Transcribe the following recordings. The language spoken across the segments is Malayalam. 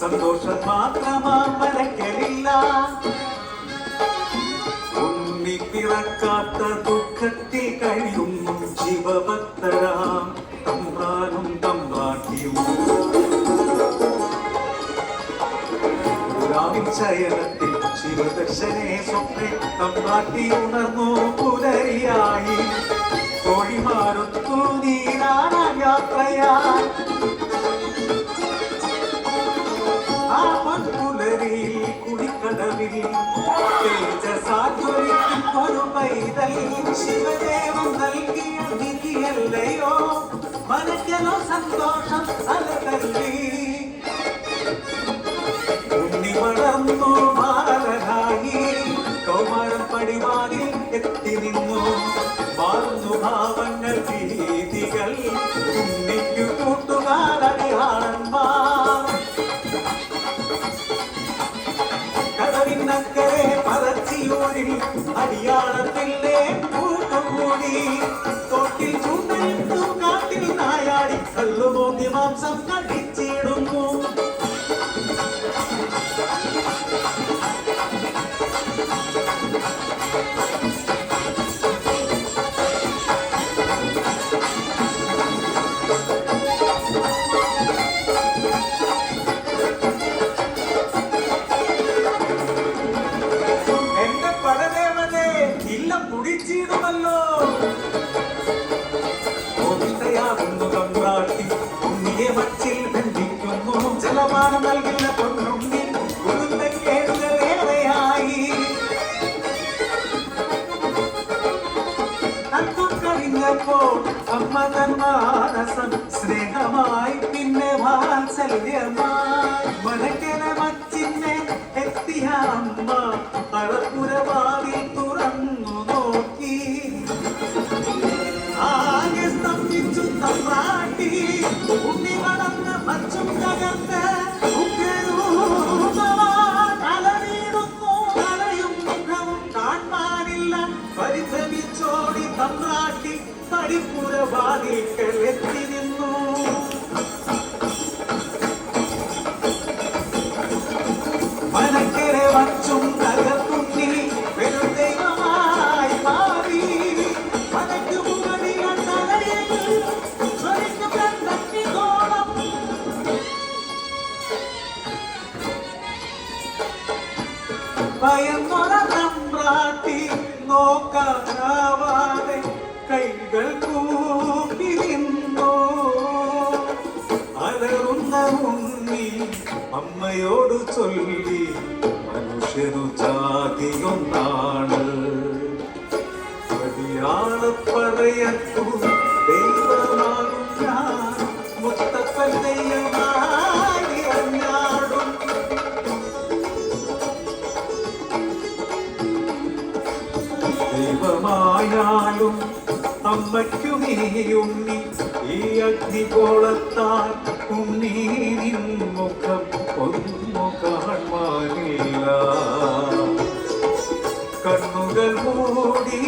സന്തോഷം മാത്രമാ മലക്കലില്ല. ഉണ്ണി പിറക്കാത്ത ദുഃഖത്തിൽ കഴിയുന്നു ശിവഭക്തരാം തമ്പ്രാനും തമ്പ്രാട്ടിയും. ശയനത്തിൽ ശിവദർശനെ സ്വപ്നെ തമ്പ്രാട്ടി ഉണർന്നു പുലരിയായി. തോഴിമാരൊത്തു നീരാന യാത്രയായി. ആ പൊൻപുലരിയിൽ കുടിക്കടവിൽ തേജസാജ്വലിക്കും ഒരു പൈതൽ ശിവദേവൻ നൽകിയ നിധിയല്ലയോ. മനക്കലോ സന്തോഷം അലതല്ലി. ഉണ്ണി വളർന്നു ബാലനായി കൗമാരം പടിവാനിൽ എത്തി നിന്നു. മാറുന്നു ഭാവങ്ങൾ രീതികൾ ഉണ്ണിക്കു കൂട്ടുകാരടിയാളന്മാർ. കടവിനക്കരെ പറച്ചിയൂരിൽ അടിയാളത്തിലെ കൂട്ടുകൂടി. തോട്ടിൽ ചൂണ്ടലിട്ടു കാട്ടിൽ നായാടി കല്ലുമോന്തി മാംസം കടിച്ചിടുന്നു. കുടിച്ചിടുമല്ലോ ഓർമ്മയാകുന്നു തമ്പ്രാട്ടി. ഉണ്ണിയെ മച്ചിൽ ബന്ധിക്കുന്നു. ജലപാനം നൽകില്ല പൊന്നുണ്ണി കുരുന്തക്കേടുകളേറെയായി. തത്വം കഴിഞ്ഞപ്പോൾ അമ്മ തന്മാനസം സ്നേഹമായി പിന്നെ വാത്സല്യമായി. മനക്കര മച്ചിന്നെ എത്തിയ അമ്മ അറപ്പുരവാതിൽ തുറന്നു നോക്കി. ആകെ സ്തംഭിച്ചു തമ്പ്രാട്ടി. ഉണ്ണി വളർന്ന മച്ചും തകർത്ത് തലവീടുന്നു. തലയും മുഖവും കാണാനില്ല. പരിഭ്രമിച്ചോടി തമ്പ്രാട്ടി പടിപ്പുരവാതിൽക്കൽ എത്തി നിന്നു. മനക്കരെ വച്ചും തകർത്തുണ്ണി വെറുതെയുമായി മാറി. മനക്കു മുകളിയ തലയിൽ ജ്വലിക്കും കണ്ടത്തിനോളം. ഭയന്നൊര തമ്പ്രാട്ടി നോക്കാനാവാതെ കൈകൾ കൂപ്പി നിന്നു. അലറുന്ന ഉണ്ണി അമ്മയോട് ചൊല്ലി മനുഷ്യനു ജാതിയൊന്നാണ്. മതിയാളപ്പറയത്തു ദൈവമാകും ഞാൻ. മുത്തപ്പൻ ദൈവമായി അഞ്ഞാടും. ദൈവമായാലും അമ്മയ്ക്കു നീ ഉണ്ണി. ഈ അഗ്നികോളത്താൽ ഉണ്ണി മുഖം ഒന്നു കാണാനില്ല. കണ്ണുകൾ മൂടി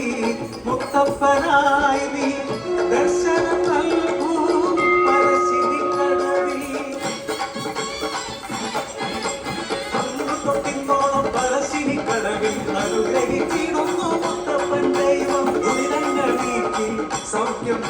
മുത്തപ്പനായി നീ ദർശനം നൽകൂ പരശിനിക്കടവിൽ. തൊട്ടിന്നോളം പരശിനിക്കടവിൽ അനുഗ്രഹിച്ചിടുന്നു മുത്തപ്പൻ ദൈവം. ദുരിതങ്ങൾ നീക്കി സൗഖ്യം